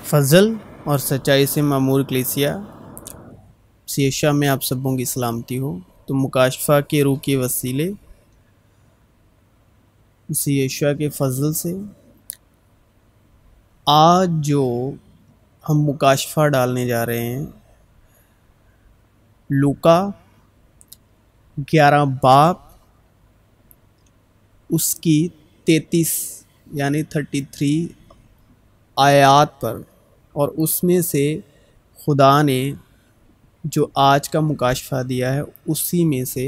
फ़ज़ल और सच्चाई से मामूर कलीसिया सियशा में आप सबों की सलामती हो। तो मुकाशफा के रूह के वसीले सियशा के फ़ज़ल से आज जो हम मुकाशफा डालने जा रहे हैं, लूका 11 बाब उसकी 33 यानी 33 आयात पर, और उसमें से खुदा ने जो आज का मुकाशफा दिया है उसी में से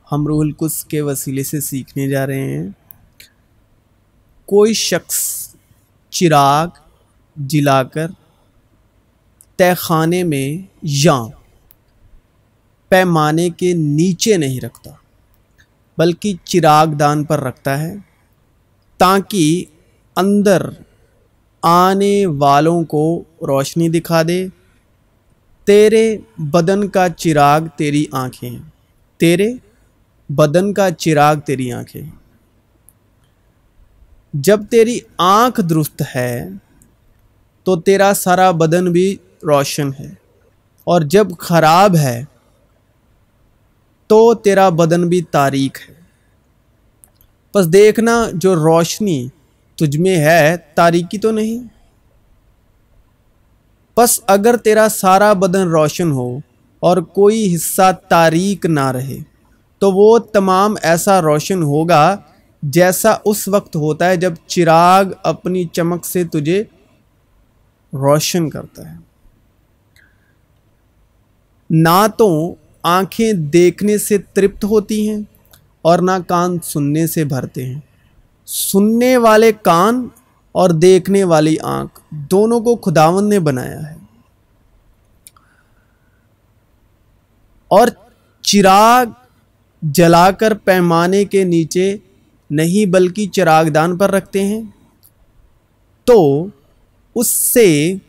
हम रूहुल कुद्स के वसीले से सीखने जा रहे हैं। कोई शख्स चिराग जलाकर तहखाने में या पैमाने के नीचे नहीं रखता, बल्कि चिरागदान पर रखता है, ताकि अंदर आने वालों को रोशनी दिखा दे। तेरे बदन का चिराग तेरी आंखें हैं। तेरे बदन का चिराग तेरी आंखें हैं। जब तेरी आंख दुरुस्त है तो तेरा सारा बदन भी रोशन है, और जब खराब है तो तेरा बदन भी तारीक है। बस देखना, जो रोशनी तुझ में है तारीकी तो नहीं। बस अगर तेरा सारा बदन रोशन हो और कोई हिस्सा तारीक ना रहे, तो वो तमाम ऐसा रोशन होगा जैसा उस वक्त होता है जब चिराग अपनी चमक से तुझे रोशन करता है। ना तो आंखें देखने से तृप्त होती हैं और ना कान सुनने से भरते हैं। सुनने वाले कान और देखने वाली आंख दोनों को खुदावंद ने बनाया है, और चिराग जलाकर पैमाने के नीचे नहीं बल्कि चिरागदान पर रखते हैं, तो उससे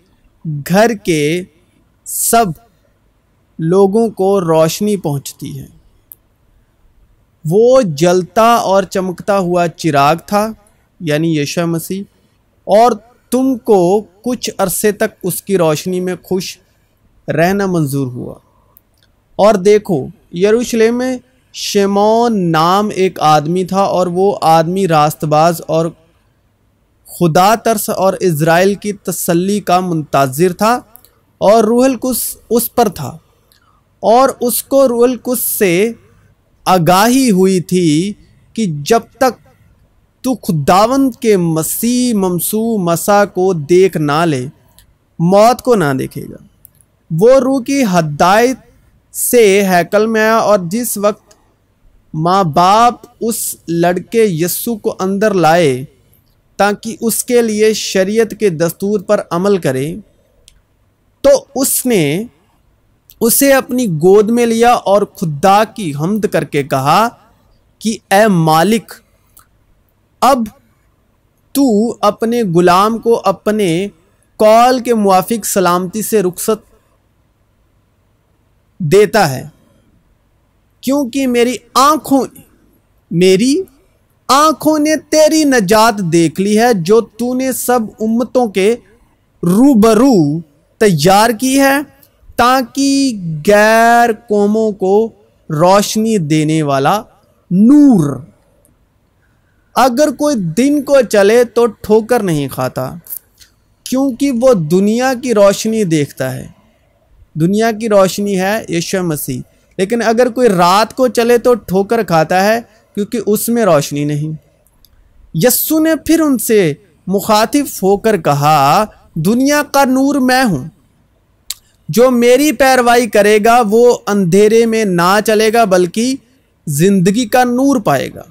घर के सब लोगों को रोशनी पहुंचती है। वो जलता और चमकता हुआ चिराग था, यानी यीशु मसीह, और तुमको कुछ अरसे तक उसकी रोशनी में खुश रहना मंजूर हुआ। और देखो, यरूशलेम में शिमोन नाम एक आदमी था, और वो आदमी रास्तबाज और खुदा तरस और इज़राइल की तसल्ली का मुंतज़िर था, और रूहुल कुद्स उस पर था, और उसको रूहुल कुद्स से आगाही हुई थी कि जब तक तू खुदावंद के मसीह ममसू मसा को देख ना ले, मौत को ना देखेगा। वो रूह की हदायत से हैकल में आया, और जिस वक्त माँ बाप उस लड़के यस्सु को अंदर लाए ताकि उसके लिए शरीयत के दस्तूर पर अमल करे, तो उसने उसे अपनी गोद में लिया और खुदा की हम्द करके कहा कि ए मालिक, अब तू अपने गुलाम को अपने कौल के मुआफिक सलामती से रुखसत देता है, क्योंकि मेरी आंखों ने तेरी नजात देख ली है, जो तूने सब उम्मतों के रूबरू तैयार की है, ताकि गैर कौमों को रोशनी देने वाला नूर। अगर कोई दिन को चले तो ठोकर नहीं खाता, क्योंकि वो दुनिया की रोशनी देखता है। दुनिया की रोशनी है यीशु मसीह। लेकिन अगर कोई रात को चले तो ठोकर खाता है, क्योंकि उसमें रोशनी नहीं। यस्सु ने फिर उनसे मुखातिब होकर कहा, दुनिया का नूर मैं हूं। जो मेरी पैरवाई करेगा वो अंधेरे में ना चलेगा, बल्कि जिंदगी का नूर पाएगा।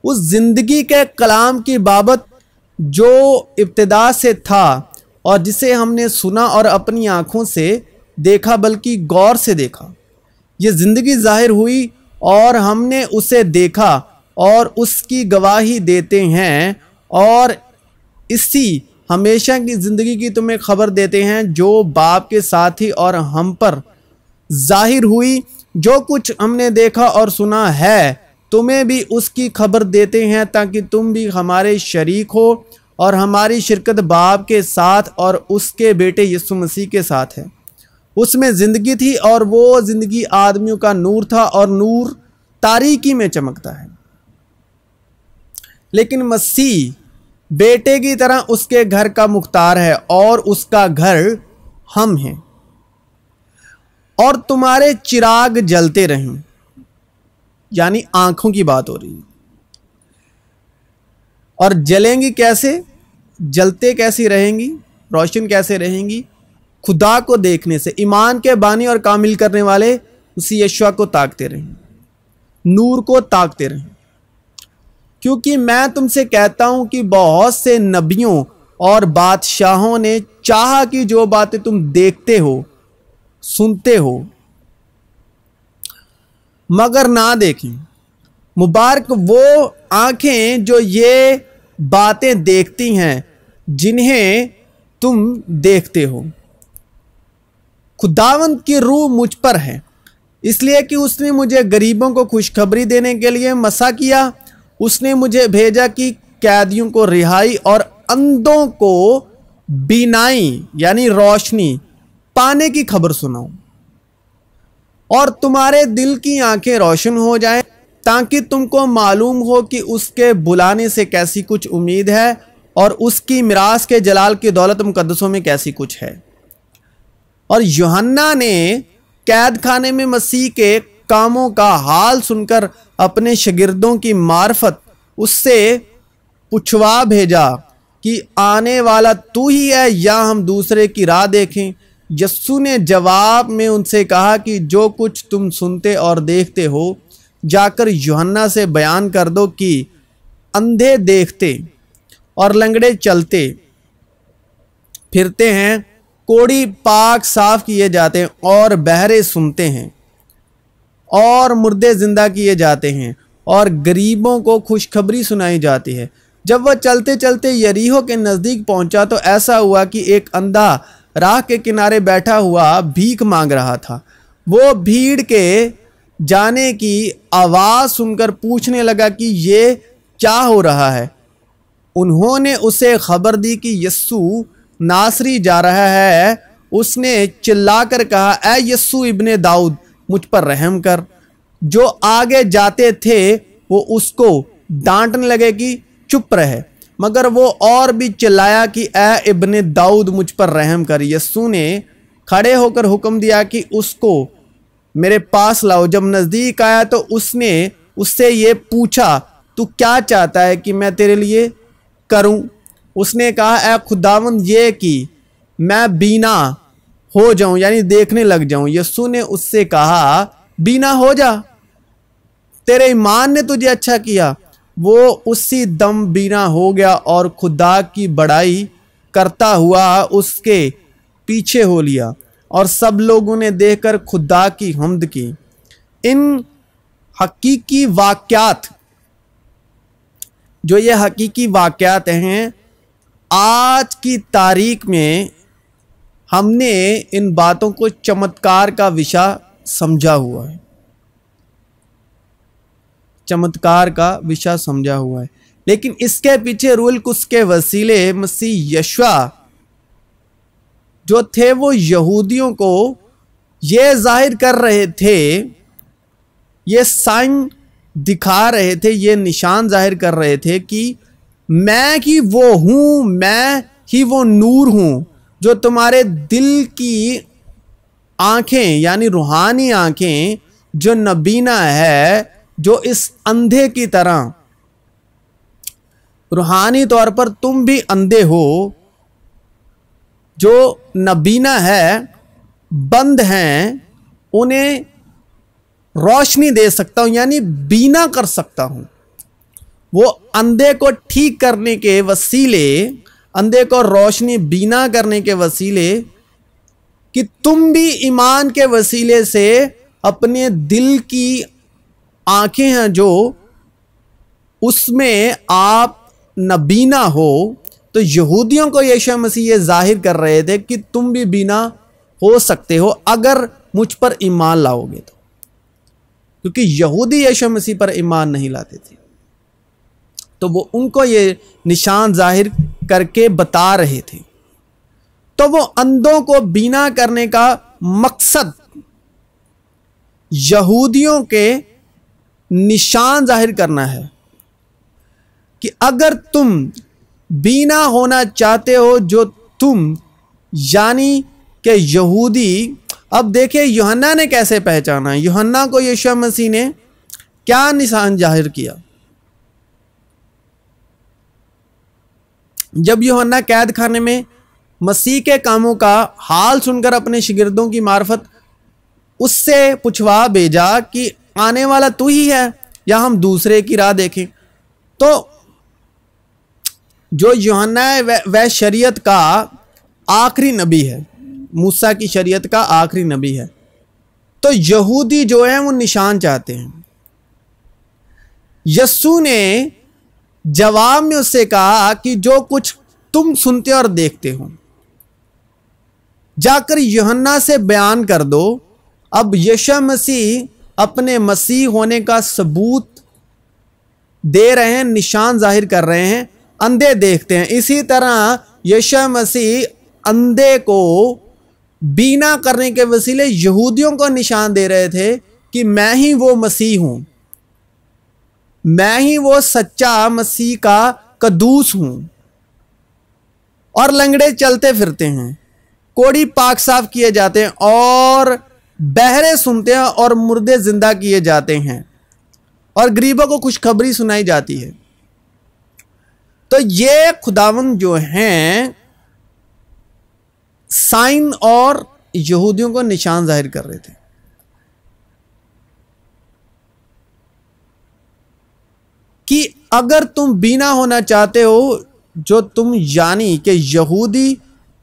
उस जिंदगी के कलाम की बाबत जो इब्तिदा से था, और जिसे हमने सुना और अपनी आंखों से देखा, बल्कि गौर से देखा। ये जिंदगी जाहिर हुई और हमने उसे देखा और उसकी गवाही देते हैं, और इसी हमेशा की ज़िंदगी की तुम्हें खबर देते हैं, जो बाप के साथी और हम पर जाहिर हुई। जो कुछ हमने देखा और सुना है, तुम्हें भी उसकी खबर देते हैं, ताकि तुम भी हमारे शरीक हो और हमारी शिरकत बाप के साथ और उसके बेटे यीशु मसीह के साथ है। उसमें ज़िंदगी थी और वो ज़िंदगी आदमियों का नूर था और नूर तारीकी में चमकता है। लेकिन मसीह बेटे की तरह उसके घर का मुख्तार है और उसका घर हम हैं। और तुम्हारे चिराग जलते रहें, यानी आंखों की बात हो रही है। और जलेंगी कैसे, जलते कैसी रहेंगी, रोशन कैसे रहेंगी? खुदा को देखने से। ईमान के बानी और कामिल करने वाले उसी यशुआ को ताकते रहें, नूर को ताकते रहें। क्योंकि मैं तुमसे कहता हूं कि बहुत से नबियों और बादशाहों ने चाहा कि जो बातें तुम देखते हो सुनते हो मगर ना देखें। मुबारक वो आंखें जो ये बातें देखती हैं जिन्हें तुम देखते हो। खुदावंद की रूह मुझ पर है, इसलिए कि उसने मुझे गरीबों को खुशखबरी देने के लिए मसा किया। उसने मुझे भेजा कि कैदियों को रिहाई और अंधों को बीनाई यानी रोशनी पाने की खबर सुनाऊं, और तुम्हारे दिल की आंखें रोशन हो जाएं, ताकि तुमको मालूम हो कि उसके बुलाने से कैसी कुछ उम्मीद है और उसकी मिरास के जलाल की दौलत मुकद्दसों में कैसी कुछ है। और यूहन्ना ने कैद खाने में मसीह के कामों का हाल सुनकर अपने शागिर्दों की मार्फत उससे पूछवा भेजा कि आने वाला तू ही है या हम दूसरे की राह देखें। यस्सु ने जवाब में उनसे कहा कि जो कुछ तुम सुनते और देखते हो जाकर यूहन्ना से बयान कर दो कि अंधे देखते और लंगड़े चलते फिरते हैं, कोढ़ी पाक साफ किए जाते हैं और बहरे सुनते हैं और मुर्दे जिंदा किए जाते हैं और गरीबों को खुशखबरी सुनाई जाती है। जब वह चलते चलते यरीहो के नज़दीक पहुंचा तो ऐसा हुआ कि एक अंधा राह के किनारे बैठा हुआ भीख मांग रहा था। वो भीड़ के जाने की आवाज़ सुनकर पूछने लगा कि ये क्या हो रहा है। उन्होंने उसे खबर दी कि यस्सु नासरी जा रहा है। उसने चिल्लाकर कहा, ऐ यस्सु इब्ने दाऊद, मुझ पर रहम कर। जो आगे जाते थे वो उसको डांटने लगे कि चुप रहे, मगर वो और भी चिल्लाया कि ऐ इब्ने दाऊद, मुझ पर रहम कर। यस्सु ने खड़े होकर हुक्म दिया कि उसको मेरे पास लाओ। जब नज़दीक आया तो उसने उससे ये पूछा, तू क्या चाहता है कि मैं तेरे लिए करूं? उसने कहा, ऐ खुदावंद, ये कि मैं बीना हो जाऊं यानी देखने लग जाऊं। यस्सु ने उससे कहा, बीना हो जा, तेरे ईमान ने तुझे अच्छा किया। वो उसी दम बीना हो गया और खुदा की बड़ाई करता हुआ उसके पीछे हो लिया और सब लोगों ने देखकर खुदा की हम्द की। इन हकीकी वाक़यात, जो ये हकीकी वाक़यात हैं, आज की तारीख में हमने इन बातों को चमत्कार का विषय समझा हुआ है, चमत्कार का विषय समझा हुआ है। लेकिन इसके पीछे रूल कुछ के वसीले मसीह यशुआ जो थे वो यहूदियों को ये जाहिर कर रहे थे, ये साइन दिखा रहे थे, ये निशान जाहिर कर रहे थे कि मैं ही वो हूं, मैं ही वो नूर हूं जो तुम्हारे दिल की आंखें यानी रूहानी आंखें जो नबीना है, जो इस अंधे की तरह रूहानी तौर पर तुम भी अंधे हो, जो नबीना है, बंद हैं, उन्हें रोशनी दे सकता हूं यानी बीना कर सकता हूं। वो अंधे को ठीक करने के वसीले, अंधे को रोशनी बीना करने के वसीले, कि तुम भी ईमान के वसीले से अपने दिल की आंखें हैं जो उसमें आप नबीना हो। तो यहूदियों को यीशु मसीह ये जाहिर कर रहे थे कि तुम भी बीना हो सकते हो अगर मुझ पर ईमान लाओगे तो, क्योंकि यहूदी यीशु मसीह पर ईमान नहीं लाते थे। तो वो उनको ये निशान जाहिर करके बता रहे थे। तो वो अंधों को बीना करने का मकसद यहूदियों के निशान जाहिर करना है कि अगर तुम बीना होना चाहते हो जो तुम यानी कि यहूदी। अब देखिए यूहन्ना ने कैसे पहचाना। यूहन्ना को यीशु मसीह ने क्या निशान जाहिर किया। जब यूहन्ना कैद खाने में मसीह के कामों का हाल सुनकर अपने शिगिर्दों की मार्फत उससे पूछवा भेजा कि आने वाला तू ही है या हम दूसरे की राह देखें। तो जो यूहन्ना है वह शरीयत का आखिरी नबी है, मूसा की शरीयत का आखिरी नबी है। तो यहूदी जो है वो निशान चाहते हैं। यस्सु ने जवाब में उससे कहा कि जो कुछ तुम सुनते और देखते हो जाकर यूहन्ना से बयान कर दो। अब यीशु मसीह अपने मसीह होने का सबूत दे रहे हैं, निशान जाहिर कर रहे हैं। अंधे देखते हैं, इसी तरह यीशु मसीह अंधे को बीना करने के वसीले यहूदियों को निशान दे रहे थे कि मैं ही वो मसीह हूं, मैं ही वो सच्चा मसीह का कदूस हूं। और लंगड़े चलते फिरते हैं, कोढ़ी पाक साफ किए जाते हैं और बहरे सुनते हैं और मुर्दे जिंदा किए जाते हैं और गरीबों को खुशखबरी सुनाई जाती है। तो ये खुदावंद जो हैं साइन और यहूदियों को निशान जाहिर कर रहे थे कि अगर तुम बीना होना चाहते हो जो तुम यानी कि यहूदी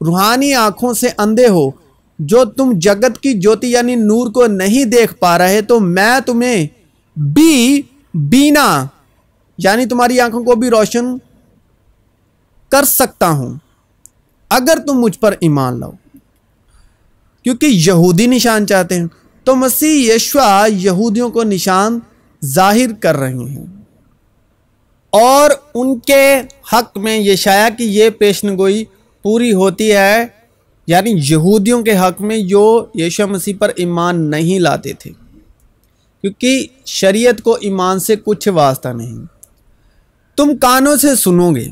रूहानी आंखों से अंधे हो, जो तुम जगत की ज्योति यानी नूर को नहीं देख पा रहे, तो मैं तुम्हें भी बीना यानी तुम्हारी आंखों को भी रोशन कर सकता हूं अगर तुम मुझ पर ईमान लाओ। क्योंकि यहूदी निशान चाहते हैं, तो मसीह यीशुआ यहूदियों को निशान जाहिर कर रहे हैं और उनके हक में यशाया की ये पेशनगोई पूरी होती है, यानी यहूदियों के हक में जो यीशु मसीह पर ईमान नहीं लाते थे, क्योंकि शरीयत को ईमान से कुछ वास्ता नहीं। तुम कानों से सुनोगे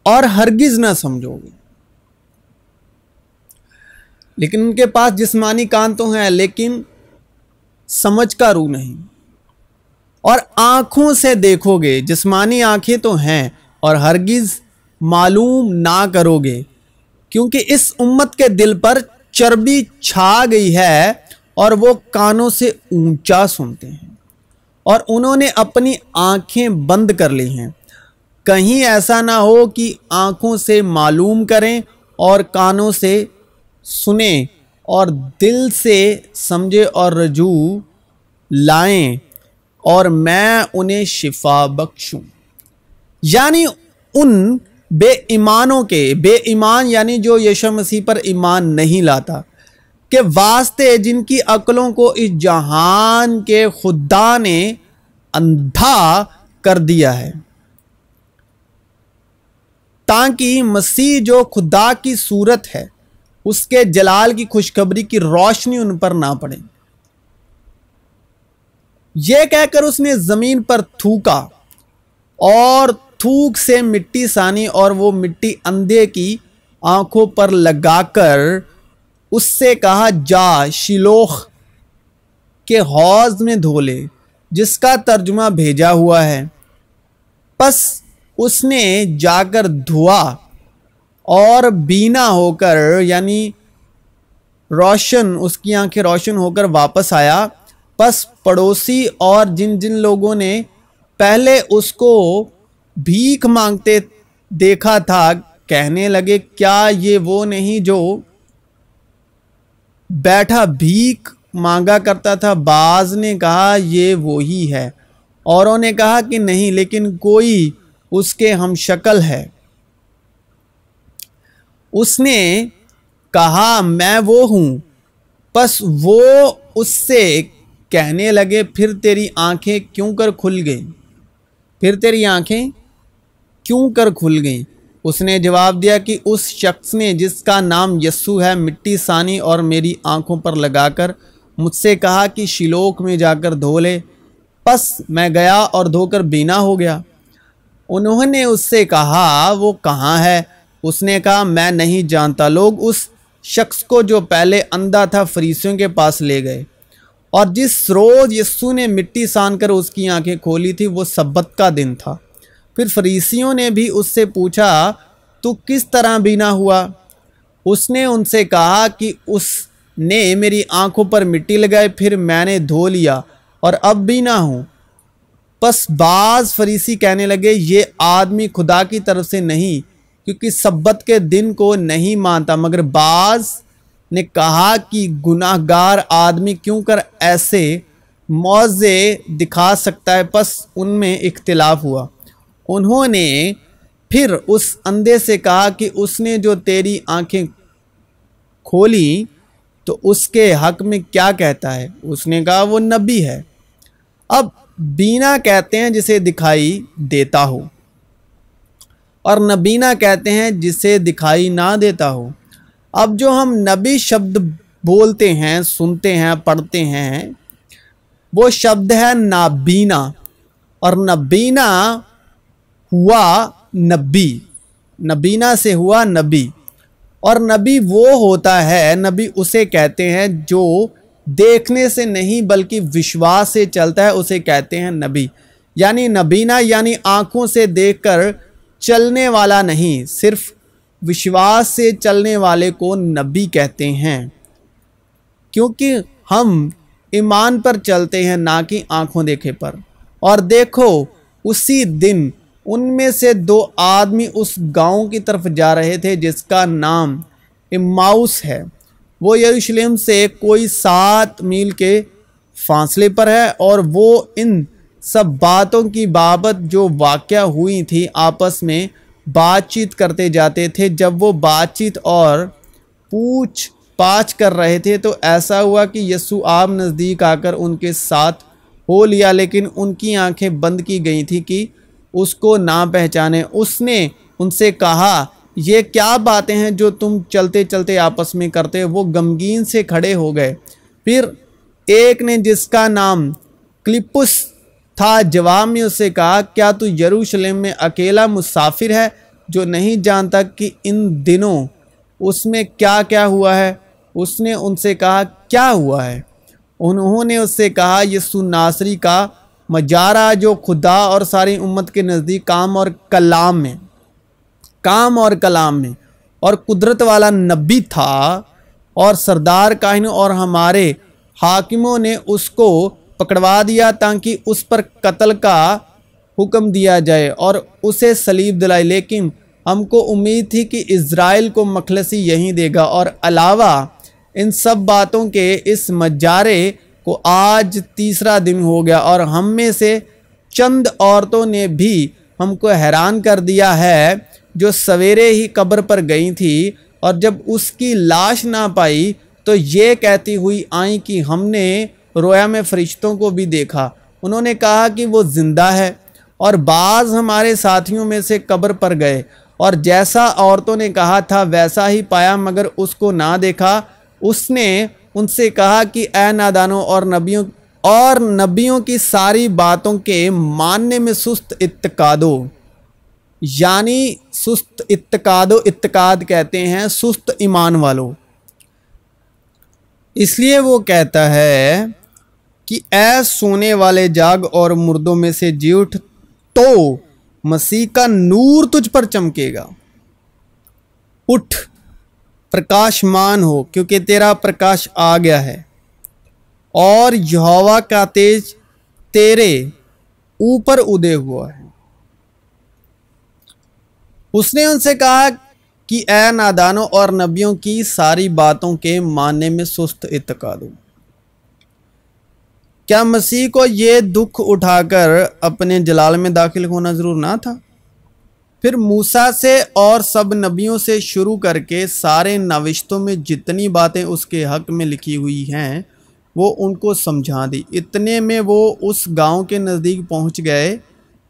और हरगिज ना समझोगे। लेकिन उनके पास जिस्मानी कान तो हैं लेकिन समझ का रूह नहीं। और आंखों से देखोगे, जिस्मानी आंखें तो हैं और हरगिज मालूम ना करोगे, क्योंकि इस उम्मत के दिल पर चर्बी छा गई है और वो कानों से ऊंचा सुनते हैं और उन्होंने अपनी आंखें बंद कर ली हैं। कहीं ऐसा ना हो कि आंखों से मालूम करें और कानों से सुने और दिल से समझे और रजू लाएं और मैं उन्हें शिफा बख्शूं। यानी उन बेईमानों के, बेईमान यानी जो यीशु मसीह पर ईमान नहीं लाता, के वास्ते जिनकी अक्लों को इस जहान के खुदा ने अंधा कर दिया है, ताकि मसीह जो खुदा की सूरत है उसके जलाल की खुशखबरी की रोशनी उन पर ना पड़े। यह कहकर उसने जमीन पर थूका और थूक से मिट्टी सानी और वो मिट्टी अंधे की आंखों पर लगाकर उससे कहा, जा शिलोह के हौज में धो ले, जिसका तर्जुमा भेजा हुआ है। बस उसने जाकर धुआ और बीना होकर यानी रोशन, उसकी आंखें रोशन होकर वापस आया। बस पड़ोसी और जिन जिन लोगों ने पहले उसको भीख मांगते देखा था कहने लगे, क्या ये वो नहीं जो बैठा भीख मांगा करता था? बाज ने कहा ये वो ही है, औरों ने कहा कि नहीं, लेकिन कोई उसके हम शक्ल है। उसने कहा मैं वो हूं। बस वो उससे कहने लगे, फिर तेरी आंखें क्यों कर खुल गई? फिर तेरी आंखें क्यों कर खुल गईं? उसने जवाब दिया कि उस शख्स ने जिसका नाम यस्सु है मिट्टी सानी और मेरी आंखों पर लगाकर मुझसे कहा कि शिलोह में जाकर धो ले। बस मैं गया और धोकर बीना हो गया। उन्होंने उससे कहा वो कहाँ है? उसने कहा मैं नहीं जानता। लोग उस शख्स को जो पहले अंधा था फरीसियों के पास ले गए, और जिस रोज यस्सु ने मिट्टी सान कर उसकी आंखें खोली थी वो सब्बत का दिन था। फिर फरीसियों ने भी उससे पूछा तू किस तरह बीना हुआ? उसने उनसे कहा कि उसने मेरी आंखों पर मिट्टी लगाई, फिर मैंने धो लिया और अब बीना हूँ। बस बाज फरीसी कहने लगे ये आदमी खुदा की तरफ से नहीं, क्योंकि सब्बत के दिन को नहीं मानता। मगर बाज ने कहा कि गुनाहगार आदमी क्यों कर ऐसे मौजे दिखा सकता है? बस उनमें इख्तिलाफ हुआ। उन्होंने फिर उस अंधे से कहा कि उसने जो तेरी आंखें खोली तो उसके हक में क्या कहता है? उसने कहा वो नबी है। अब बीना कहते हैं जिसे दिखाई देता हो, और नबीना कहते हैं जिसे दिखाई ना देता हो। अब जो हम नबी शब्द बोलते हैं, सुनते हैं, पढ़ते हैं, वो शब्द है नाबीना, और नबीना हुआ नबी, नबीना से हुआ नबी। और नबी वो होता है, नबी उसे कहते हैं जो देखने से नहीं बल्कि विश्वास से चलता है, उसे कहते हैं नबी। यानी नबीना यानी आंखों से देखकर चलने वाला नहीं, सिर्फ विश्वास से चलने वाले को नबी कहते हैं, क्योंकि हम ईमान पर चलते हैं ना कि आंखों देखे पर। और देखो उसी दिन उनमें से दो आदमी उस गांव की तरफ जा रहे थे जिसका नाम इम्माउस है। वो यरूशलेम से कोई 7 मील के फासले पर है, और वो इन सब बातों की बाबत जो वाक़या हुई थी आपस में बातचीत करते जाते थे। जब वो बातचीत और पूछ पाछ कर रहे थे तो ऐसा हुआ कि यस्सु आप नज़दीक आकर उनके साथ हो लिया, लेकिन उनकी आंखें बंद की गई थी कि उसको ना पहचाने। उसने उनसे कहा ये क्या बातें हैं जो तुम चलते चलते आपस में करते हो? वो गमगीन से खड़े हो गए। फिर एक ने जिसका नाम क्लिपुस था जवाब में उससे कहा क्या तू यरूशलेम में अकेला मुसाफिर है जो नहीं जानता कि इन दिनों उसमें क्या क्या हुआ है? उसने उनसे कहा क्या हुआ है? उन्होंने उससे कहा यस्सु नासरी का मजारा जो खुदा और सारी उम्मत के नज़दीक काम और कलाम में और कुदरत वाला नबी था, और सरदार काहिनों और हमारे हाकिमों ने उसको पकड़वा दिया ताकि उस पर कत्ल का हुक्म दिया जाए और उसे सलीब दिलाई। लेकिन हमको उम्मीद थी कि इज़राइल को मखलसी यहीं देगा। और अलावा इन सब बातों के इस मजारे को आज 3रा दिन हो गया, और हम में से चंद औरतों ने भी हमको हैरान कर दिया है जो सवेरे ही कब्र पर गई थी, और जब उसकी लाश ना पाई तो ये कहती हुई आई कि हमने रोया में फरिश्तों को भी देखा। उन्होंने कहा कि वो जिंदा है। और बाज़ हमारे साथियों में से कब्र पर गए और जैसा औरतों ने कहा था वैसा ही पाया, मगर उसको ना देखा। उसने उनसे कहा कि ए नादानों और नबियों की सारी बातों के मानने में सुस्त इत्तेकादो, यानी सुस्त इत्तेकादो, इत्तेकाद कहते हैं सुस्त ईमान वालों। इसलिए वो कहता है कि ऐ सोने वाले जाग और मुर्दों में से जी उठ, तो मसीह का नूर तुझ पर चमकेगा। उठ, प्रकाशमान हो, क्योंकि तेरा प्रकाश आ गया है और यहोवा का तेज तेरे ऊपर उदय हुआ है। उसने उनसे कहा कि ऐ नादानों और नबियों की सारी बातों के मानने में सुस्त इत्तेकादो, क्या मसीह को ये दुख उठाकर अपने जलाल में दाखिल होना जरूर ना था? फिर मूसा से और सब नबियों से शुरू करके सारे नविश्तों में जितनी बातें उसके हक में लिखी हुई हैं वो उनको समझा दी। इतने में वो उस गांव के नज़दीक पहुंच गए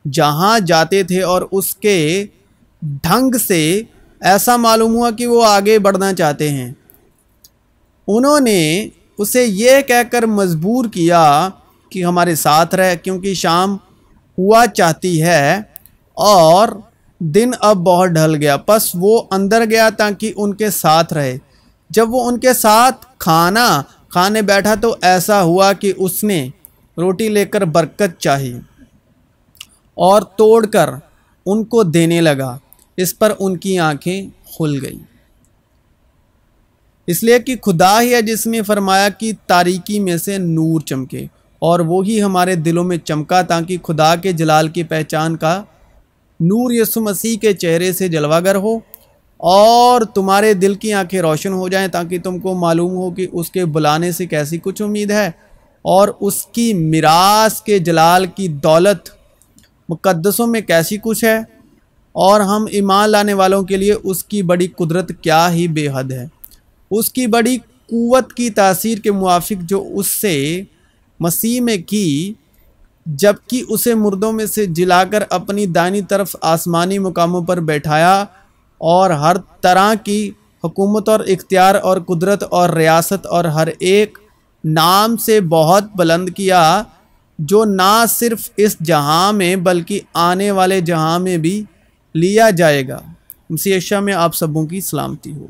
जहाँ जाते थे और उसके ढंग से ऐसा मालूम हुआ कि वो आगे बढ़ना चाहते हैं। उन्होंने उसे यह कहकर मजबूर किया कि हमारे साथ रह, क्योंकि शाम हुआ चाहती है और दिन अब बहुत ढल गया। बस वो अंदर गया ताकि उनके साथ रहे। जब वो उनके साथ खाना खाने बैठा तो ऐसा हुआ कि उसने रोटी लेकर बरकत चाही और तोड़कर उनको देने लगा। इस पर उनकी आंखें खुल गई, इसलिए कि खुदा ही है जिसने फरमाया कि तारीकी में से नूर चमके, और वो ही हमारे दिलों में चमका ताकि खुदा के जलाल की पहचान का नूर यीशु मसीह के चेहरे से जलवागर हो और तुम्हारे दिल की आंखें रोशन हो जाएं, ताकि तुमको मालूम हो कि उसके बुलाने से कैसी कुछ उम्मीद है और उसकी मिरास के जलाल की दौलत मुकद्दसों में कैसी कुछ है, और हम ईमान लाने वालों के लिए उसकी बड़ी कुदरत क्या ही बेहद है। उसकी बड़ी कुव्वत की तासीर के मुआफिक जो उससे मसीह में की, जबकि उसे मुर्दों में से जिलाकर अपनी दाहिनी तरफ आसमानी मुकामों पर बैठाया और हर तरह की हुकूमत और इख्तियार और कुदरत और रियासत और हर एक नाम से बहुत बुलंद किया, जो ना सिर्फ इस जहां में बल्कि आने वाले जहां में भी लिया जाएगा। मसीह में आप सबों की सलामती हो।